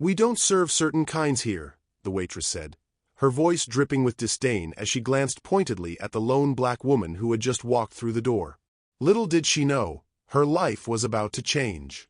"We don't serve certain kinds here," the waitress said, her voice dripping with disdain as she glanced pointedly at the lone black woman who had just walked through the door. Little did she know, her life was about to change.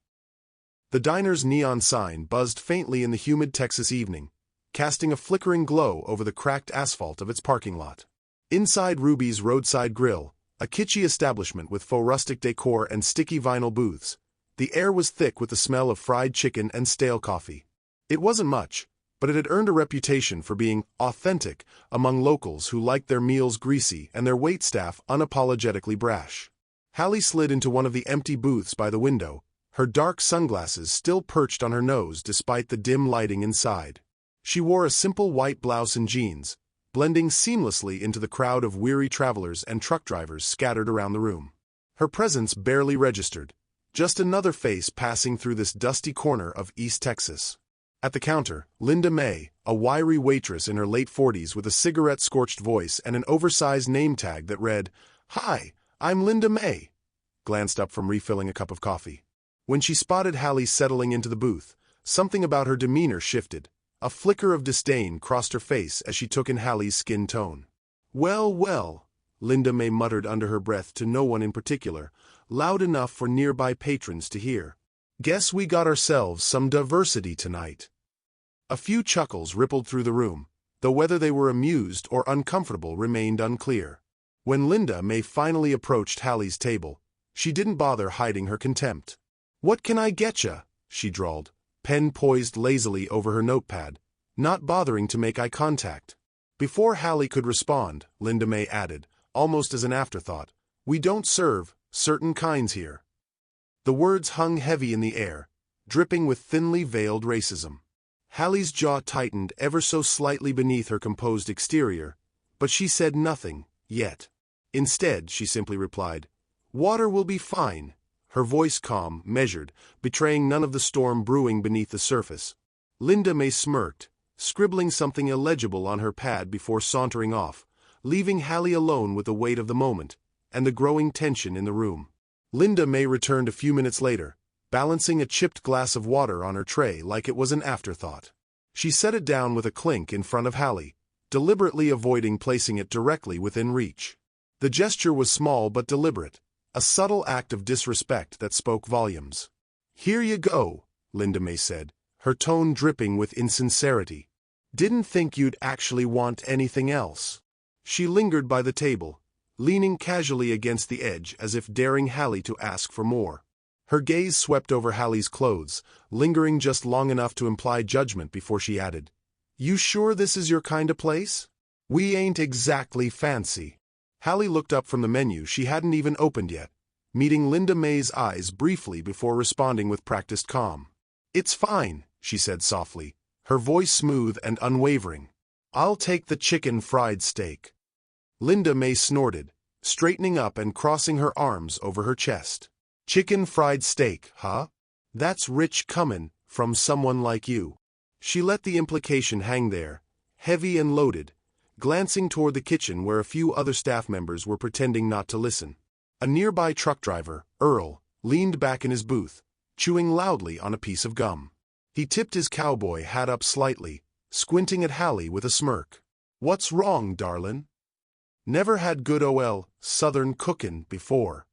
The diner's neon sign buzzed faintly in the humid Texas evening, casting a flickering glow over the cracked asphalt of its parking lot. Inside Ruby's Roadside Grill, a kitschy establishment with faux rustic decor and sticky vinyl booths, the air was thick with the smell of fried chicken and stale coffee. It wasn't much, but it had earned a reputation for being authentic among locals who liked their meals greasy and their waitstaff unapologetically brash. Halle slid into one of the empty booths by the window, her dark sunglasses still perched on her nose despite the dim lighting inside. She wore a simple white blouse and jeans, blending seamlessly into the crowd of weary travelers and truck drivers scattered around the room. Her presence barely registered, just another face passing through this dusty corner of East Texas. At the counter, Linda Mae, a wiry waitress in her late 40s with a cigarette-scorched voice and an oversized name tag that read, "Hi, I'm Linda Mae," glanced up from refilling a cup of coffee. When she spotted Halle settling into the booth, something about her demeanor shifted. A flicker of disdain crossed her face as she took in Halle's skin tone. "Well, well," Linda Mae muttered under her breath to no one in particular, loud enough for nearby patrons to hear. "Guess we got ourselves some diversity tonight." A few chuckles rippled through the room, though whether they were amused or uncomfortable remained unclear. When Linda Mae finally approached Halle's table, she didn't bother hiding her contempt. "What can I getcha?" she drawled, pen poised lazily over her notepad, not bothering to make eye contact. Before Halle could respond, Linda Mae added, almost as an afterthought, "We don't serve certain kinds here." The words hung heavy in the air, dripping with thinly veiled racism. Halle's jaw tightened ever so slightly beneath her composed exterior, but she said nothing, yet. Instead, she simply replied, "Water will be fine," her voice calm, measured, betraying none of the storm brewing beneath the surface. Linda Mae smirked, scribbling something illegible on her pad before sauntering off, leaving Halle alone with the weight of the moment and the growing tension in the room. Linda Mae returned a few minutes later, balancing a chipped glass of water on her tray like it was an afterthought. She set it down with a clink in front of Halle, deliberately avoiding placing it directly within reach. The gesture was small but deliberate, a subtle act of disrespect that spoke volumes. "Here you go," Linda Mae said, her tone dripping with insincerity. "Didn't think you'd actually want anything else." She lingered by the table, leaning casually against the edge as if daring Halle to ask for more. Her gaze swept over Halle's clothes, lingering just long enough to imply judgment before she added, "You sure this is your kind of place? We ain't exactly fancy." Halle looked up from the menu she hadn't even opened yet, meeting Linda Mae's eyes briefly before responding with practiced calm. "It's fine," she said softly, her voice smooth and unwavering. "I'll take the chicken fried steak." Linda Mae snorted, straightening up and crossing her arms over her chest. "Chicken fried steak, huh? That's rich comin' from someone like you." She let the implication hang there, heavy and loaded, glancing toward the kitchen where a few other staff members were pretending not to listen. A nearby truck driver, Earl, leaned back in his booth, chewing loudly on a piece of gum. He tipped his cowboy hat up slightly, squinting at Halle with a smirk. "What's wrong, darlin'? Never had good Southern cookin' before."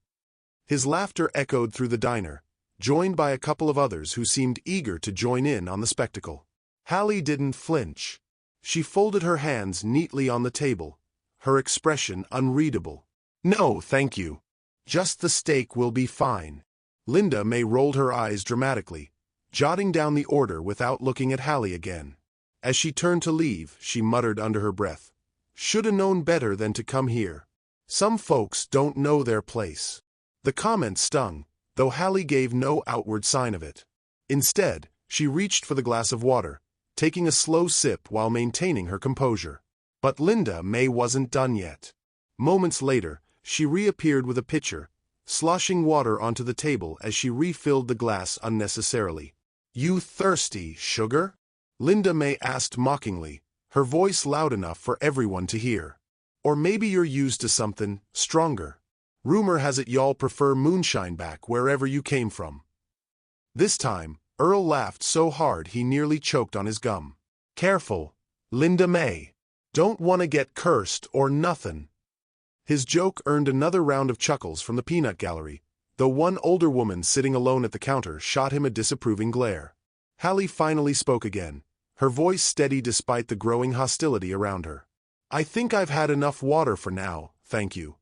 His laughter echoed through the diner, joined by a couple of others who seemed eager to join in on the spectacle. Halle didn't flinch. She folded her hands neatly on the table, her expression unreadable. "No, thank you. Just the steak will be fine." Linda Mae rolled her eyes dramatically, jotting down the order without looking at Halle again. As she turned to leave, she muttered under her breath, "Shoulda known better than to come here. Some folks don't know their place." The comment stung, though Halle gave no outward sign of it. Instead, she reached for the glass of water, taking a slow sip while maintaining her composure. But Linda Mae wasn't done yet. Moments later, she reappeared with a pitcher, sloshing water onto the table as she refilled the glass unnecessarily. "You thirsty, sugar?" Linda Mae asked mockingly, her voice loud enough for everyone to hear. "Or maybe you're used to something stronger. Rumor has it y'all prefer moonshine back wherever you came from." This time, Earl laughed so hard he nearly choked on his gum. Careful, Linda Mae. Don't wanna get cursed or nothin'. His joke earned another round of chuckles from the peanut gallery, though one older woman sitting alone at the counter shot him a disapproving glare. Halle finally spoke again, her voice steady despite the growing hostility around her. I think I've had enough water for now, thank you.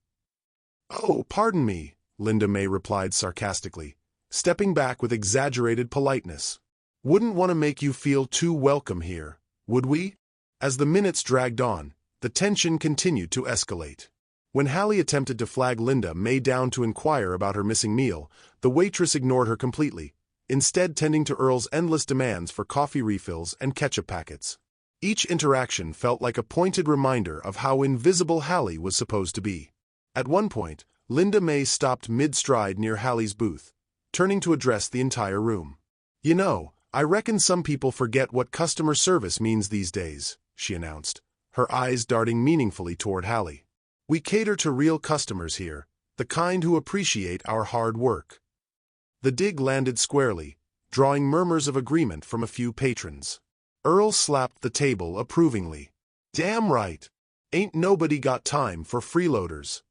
Oh, pardon me, Linda Mae replied sarcastically, stepping back with exaggerated politeness. Wouldn't want to make you feel too welcome here, would we? As the minutes dragged on, the tension continued to escalate. When Halle attempted to flag Linda Mae down to inquire about her missing meal, the waitress ignored her completely, instead tending to Earl's endless demands for coffee refills and ketchup packets. Each interaction felt like a pointed reminder of how invisible Halle was supposed to be. At one point, Linda Mae stopped mid-stride near Halle's booth, turning to address the entire room. You know, I reckon some people forget what customer service means these days, she announced, her eyes darting meaningfully toward Halle. We cater to real customers here, the kind who appreciate our hard work. The dig landed squarely, drawing murmurs of agreement from a few patrons. Earl slapped the table approvingly. Damn right. Ain't nobody got time for freeloaders.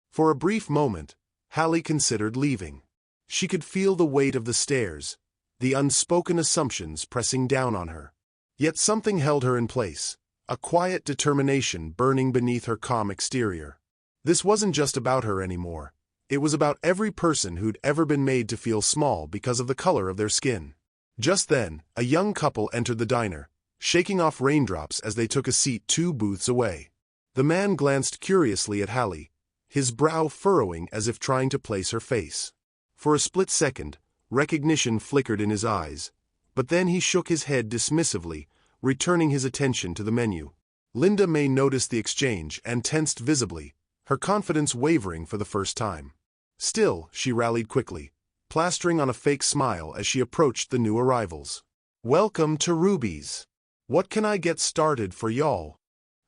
For a brief moment, Halle considered leaving. She could feel the weight of the stares, the unspoken assumptions pressing down on her. Yet something held her in place, a quiet determination burning beneath her calm exterior. This wasn't just about her anymore. It was about every person who'd ever been made to feel small because of the color of their skin. Just then, a young couple entered the diner, shaking off raindrops as they took a seat 2 booths away. The man glanced curiously at Halle, his brow furrowing as if trying to place her face. For a split second, recognition flickered in his eyes, but then he shook his head dismissively, returning his attention to the menu. Linda Mae noticed the exchange and tensed visibly, her confidence wavering for the first time. Still, she rallied quickly, plastering on a fake smile as she approached the new arrivals. Welcome to Ruby's. What can I get started for y'all?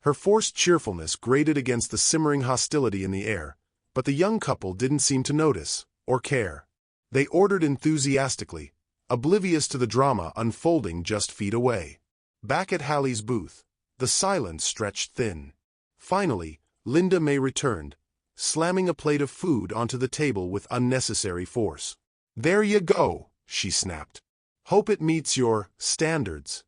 Her forced cheerfulness grated against the simmering hostility in the air, but the young couple didn't seem to notice, or care. They ordered enthusiastically, oblivious to the drama unfolding just feet away. Back at Halle's booth, the silence stretched thin. Finally, Linda Mae returned, slamming a plate of food onto the table with unnecessary force. There you go, she snapped. Hope it meets your standards.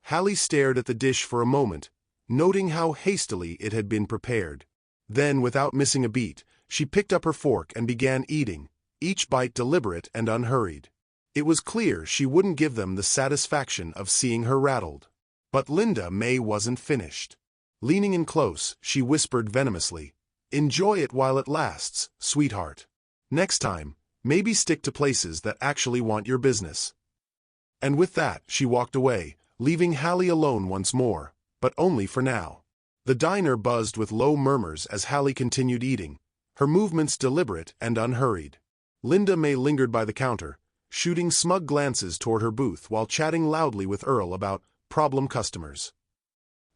Halle stared at the dish for a moment, noting how hastily it had been prepared. Then, without missing a beat, she picked up her fork and began eating, each bite deliberate and unhurried. It was clear she wouldn't give them the satisfaction of seeing her rattled. But Linda Mae wasn't finished. Leaning in close, she whispered venomously, "Enjoy it while it lasts, sweetheart. Next time, maybe stick to places that actually want your business." And with that, she walked away, leaving Halle alone once more, but only for now. The diner buzzed with low murmurs as Halle continued eating, her movements deliberate and unhurried. Linda Mae lingered by the counter, shooting smug glances toward her booth while chatting loudly with Earl about problem customers.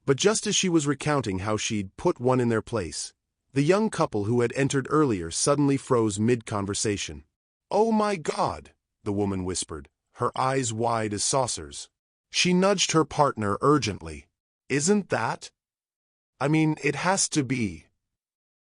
But just as she was recounting how she'd put one in their place, the young couple who had entered earlier suddenly froze mid-conversation. "Oh my God," the woman whispered, her eyes wide as saucers. She nudged her partner urgently. "Isn't that? I mean, it has to be."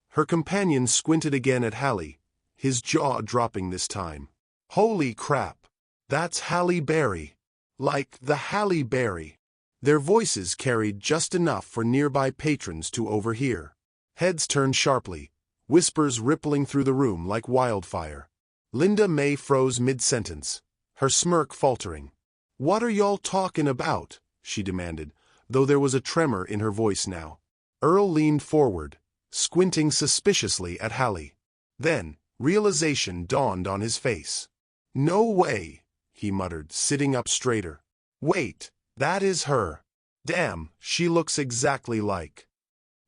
Her companion squinted again at Halle, his jaw dropping this time. "Holy crap. That's Halle Berry. Like the Halle Berry." Their voices carried just enough for nearby patrons to overhear. Heads turned sharply, whispers rippling through the room like wildfire. Linda Mae froze mid-sentence, her smirk faltering. "What are y'all talking about?" she demanded, though there was a tremor in her voice now. Earl leaned forward, squinting suspiciously at Halle. Then, realization dawned on his face. "No way," he muttered, sitting up straighter. "Wait, that is her. Damn, she looks exactly like."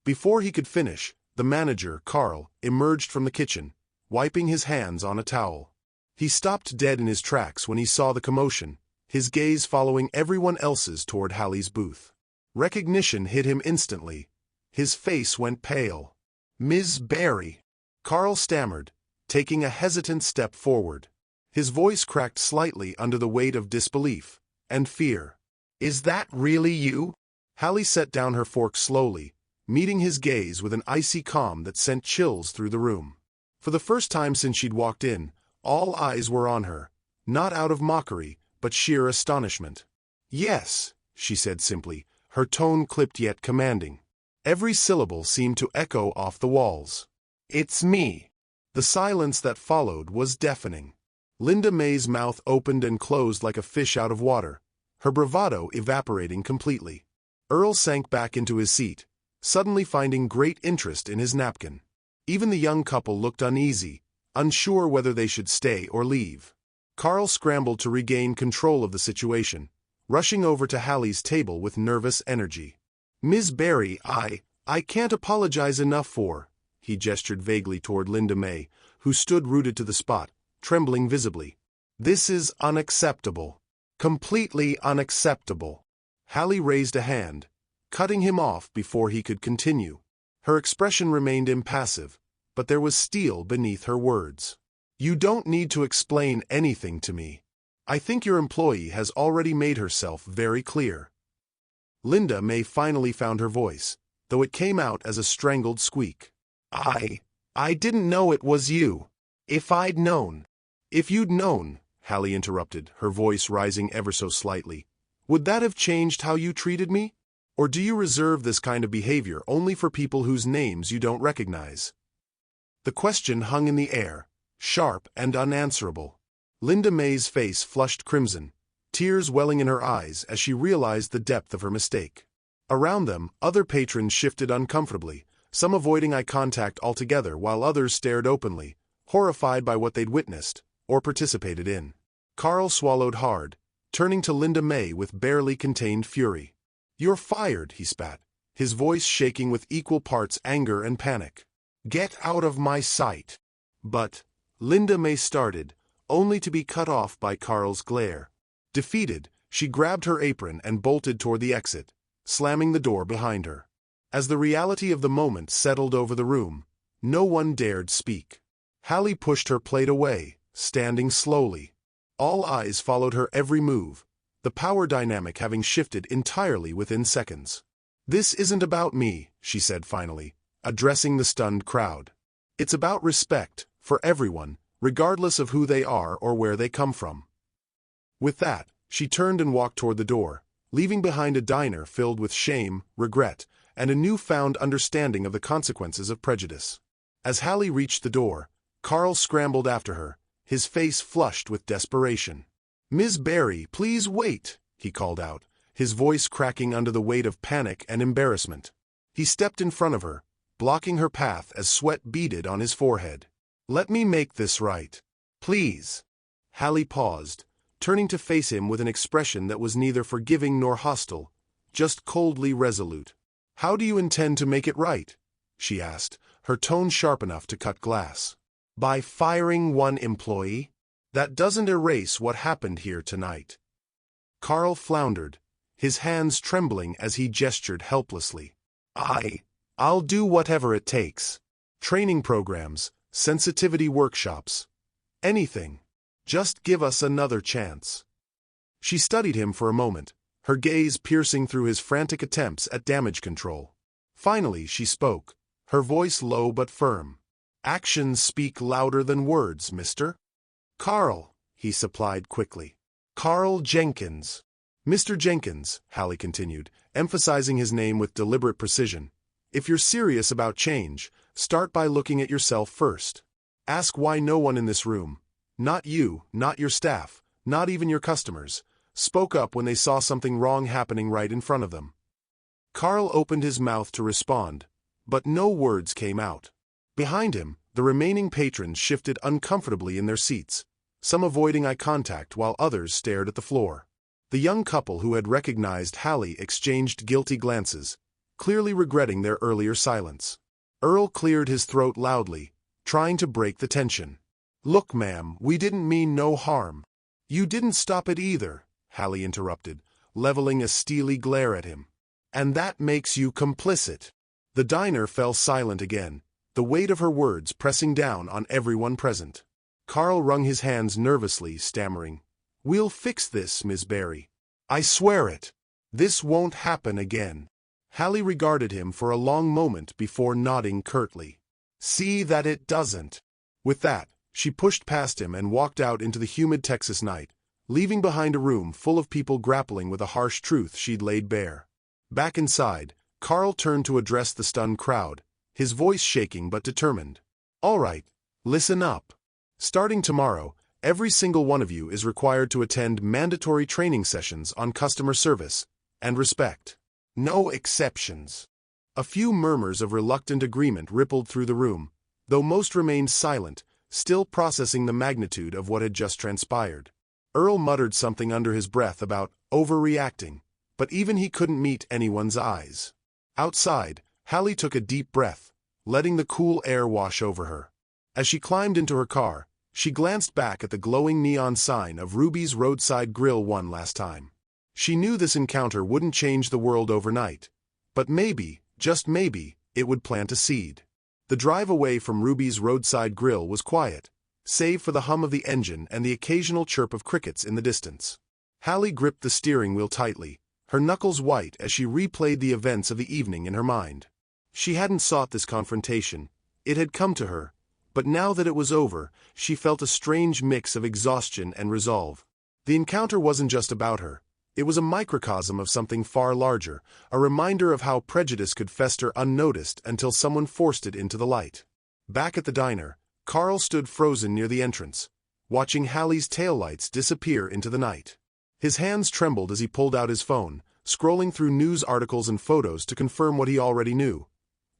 Before he could finish, the manager, Carl, emerged from the kitchen, wiping his hands on a towel. He stopped dead in his tracks when he saw the commotion, his gaze following everyone else's toward Halle's booth. Recognition hit him instantly. His face went pale. "Ms. Berry," Carl stammered, taking a hesitant step forward. His voice cracked slightly under the weight of disbelief and fear. "Is that really you?" Halle set down her fork slowly, meeting his gaze with an icy calm that sent chills through the room. For the first time since she'd walked in, all eyes were on her, not out of mockery, but sheer astonishment. "Yes," she said simply, her tone clipped yet commanding. Every syllable seemed to echo off the walls. "It's me." The silence that followed was deafening. Linda Mae's mouth opened and closed like a fish out of water, her bravado evaporating completely. Earl sank back into his seat, suddenly finding great interest in his napkin. Even the young couple looked uneasy, unsure whether they should stay or leave. Carl scrambled to regain control of the situation, rushing over to Halle's table with nervous energy. "Ms. Berry, I can't apologize enough for—" He gestured vaguely toward Linda Mae, who stood rooted to the spot, trembling visibly. "This is unacceptable. Completely unacceptable." Halle raised a hand, cutting him off before he could continue. Her expression remained impassive, but there was steel beneath her words. "You don't need to explain anything to me. I think your employee has already made herself very clear." Linda Mae finally found her voice, though it came out as a strangled squeak. I didn't know it was you. If I'd known—" "If you'd known," Halle interrupted, her voice rising ever so slightly, "would that have changed how you treated me? Or do you reserve this kind of behavior only for people whose names you don't recognize?" The question hung in the air, sharp and unanswerable. Linda Mae's face flushed crimson, tears welling in her eyes as she realized the depth of her mistake. Around them, other patrons shifted uncomfortably, some avoiding eye contact altogether while others stared openly, horrified by what they'd witnessed or participated in. Carl swallowed hard, turning to Linda Mae with barely contained fury. "You're fired," he spat, his voice shaking with equal parts anger and panic. "Get out of my sight." "But—" Linda Mae started, only to be cut off by Carl's glare. Defeated, she grabbed her apron and bolted toward the exit, slamming the door behind her. As the reality of the moment settled over the room, no one dared speak. Halle pushed her plate away, standing slowly. All eyes followed her every move, the power dynamic having shifted entirely within seconds. "This isn't about me," she said finally, addressing the stunned crowd. "It's about respect, for everyone, regardless of who they are or where they come from." With that, she turned and walked toward the door, leaving behind a diner filled with shame, regret, and a newfound understanding of the consequences of prejudice. As Halle reached the door, Carl scrambled after her, his face flushed with desperation. "Ms. Berry, please wait," he called out, his voice cracking under the weight of panic and embarrassment. He stepped in front of her, blocking her path as sweat beaded on his forehead. "Let me make this right. Please." Halle paused, turning to face him with an expression that was neither forgiving nor hostile, just coldly resolute. "How do you intend to make it right?" she asked, her tone sharp enough to cut glass. "By firing one employee? That doesn't erase what happened here tonight." Carl floundered, his hands trembling as he gestured helplessly. I'll do whatever it takes. Training programs, sensitivity workshops. Anything. Just give us another chance." She studied him for a moment, her gaze piercing through his frantic attempts at damage control. Finally, she spoke, her voice low but firm. "Actions speak louder than words, mister." "Carl," he supplied quickly. "Carl Jenkins." "Mr. Jenkins," Halle continued, emphasizing his name with deliberate precision, "if you're serious about change, start by looking at yourself first. Ask why no one in this room, not you, not your staff, not even your customers, spoke up when they saw something wrong happening right in front of them." Carl opened his mouth to respond, but no words came out. Behind him, the remaining patrons shifted uncomfortably in their seats, some avoiding eye contact while others stared at the floor. The young couple who had recognized Halle exchanged guilty glances, clearly regretting their earlier silence. Earl cleared his throat loudly, trying to break the tension. "Look, ma'am, we didn't mean no harm." "You didn't stop it either," Halle interrupted, leveling a steely glare at him. "And that makes you complicit." The diner fell silent again, the weight of her words pressing down on everyone present. Carl wrung his hands nervously, stammering, "We'll fix this, Miss Berry. I swear it. This won't happen again." Halle regarded him for a long moment before nodding curtly. "See that it doesn't." With that, she pushed past him and walked out into the humid Texas night, leaving behind a room full of people grappling with a harsh truth she'd laid bare. Back inside, Carl turned to address the stunned crowd, his voice shaking but determined. "All right, listen up. Starting tomorrow, every single one of you is required to attend mandatory training sessions on customer service and respect. No exceptions." A few murmurs of reluctant agreement rippled through the room, though most remained silent, still processing the magnitude of what had just transpired. Earl muttered something under his breath about overreacting, but even he couldn't meet anyone's eyes. Outside, Halle took a deep breath, letting the cool air wash over her. As she climbed into her car, she glanced back at the glowing neon sign of Ruby's roadside grill one last time. She knew this encounter wouldn't change the world overnight, but maybe, just maybe, it would plant a seed. The drive away from Ruby's roadside grill was quiet, save for the hum of the engine and the occasional chirp of crickets in the distance. Halle gripped the steering wheel tightly, her knuckles white as she replayed the events of the evening in her mind. She hadn't sought this confrontation, it had come to her, but now that it was over, she felt a strange mix of exhaustion and resolve. The encounter wasn't just about her. It was a microcosm of something far larger, a reminder of how prejudice could fester unnoticed until someone forced it into the light. Back at the diner, Carl stood frozen near the entrance, watching Halle's taillights disappear into the night. His hands trembled as he pulled out his phone, scrolling through news articles and photos to confirm what he already knew.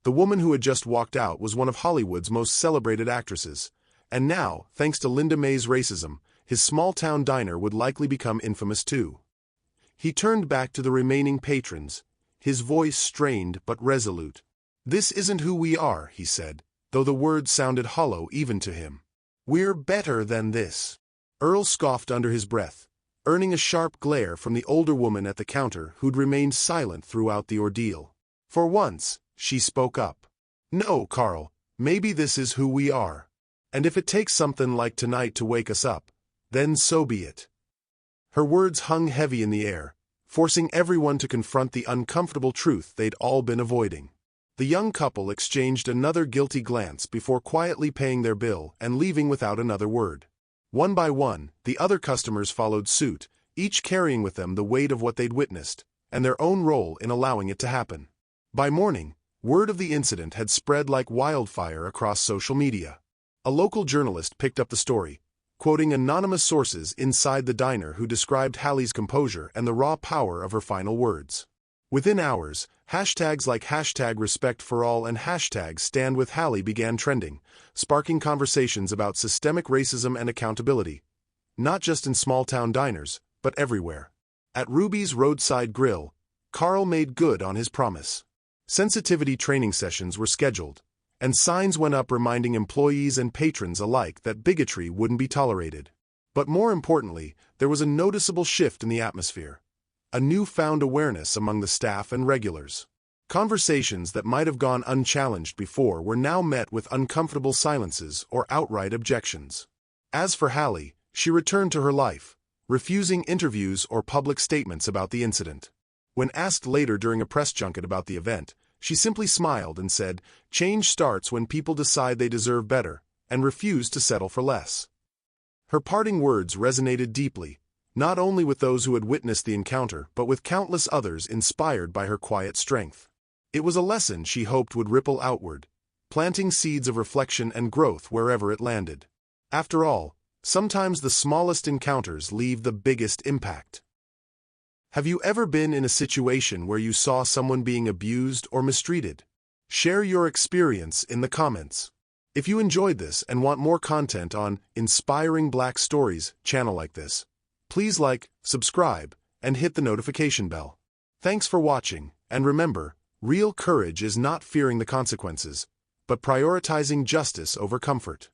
The woman who had just walked out was one of Hollywood's most celebrated actresses, and now, thanks to Linda Mae's racism, his small-town diner would likely become infamous too. He turned back to the remaining patrons, his voice strained but resolute. "This isn't who we are," he said, though the words sounded hollow even to him. "We're better than this." Earl scoffed under his breath, earning a sharp glare from the older woman at the counter who'd remained silent throughout the ordeal. For once, she spoke up. "No, Carl, maybe this is who we are. And if it takes something like tonight to wake us up, then so be it." Her words hung heavy in the air, forcing everyone to confront the uncomfortable truth they'd all been avoiding. The young couple exchanged another guilty glance before quietly paying their bill and leaving without another word. One by one, the other customers followed suit, each carrying with them the weight of what they'd witnessed, and their own role in allowing it to happen. By morning, word of the incident had spread like wildfire across social media. A local journalist picked up the story, quoting anonymous sources inside the diner who described Halle's composure and the raw power of her final words. Within hours, hashtags like #RespectForAll and #StandWithHalle began trending, sparking conversations about systemic racism and accountability, not just in small-town diners, but everywhere. At Ruby's roadside grill, Carl made good on his promise. Sensitivity training sessions were scheduled, and signs went up reminding employees and patrons alike that bigotry wouldn't be tolerated. But more importantly, there was a noticeable shift in the atmosphere, a newfound awareness among the staff and regulars. Conversations that might have gone unchallenged before were now met with uncomfortable silences or outright objections. As for Halle, she returned to her life, refusing interviews or public statements about the incident. When asked later during a press junket about the event, she simply smiled and said, "Change starts when people decide they deserve better, and refuse to settle for less." Her parting words resonated deeply, not only with those who had witnessed the encounter but with countless others inspired by her quiet strength. It was a lesson she hoped would ripple outward, planting seeds of reflection and growth wherever it landed. After all, sometimes the smallest encounters leave the biggest impact. Have you ever been in a situation where you saw someone being abused or mistreated? Share your experience in the comments. If you enjoyed this and want more content on inspiring Black stories channel like this, please like, subscribe, and hit the notification bell. Thanks for watching, and remember, real courage is not fearing the consequences, but prioritizing justice over comfort.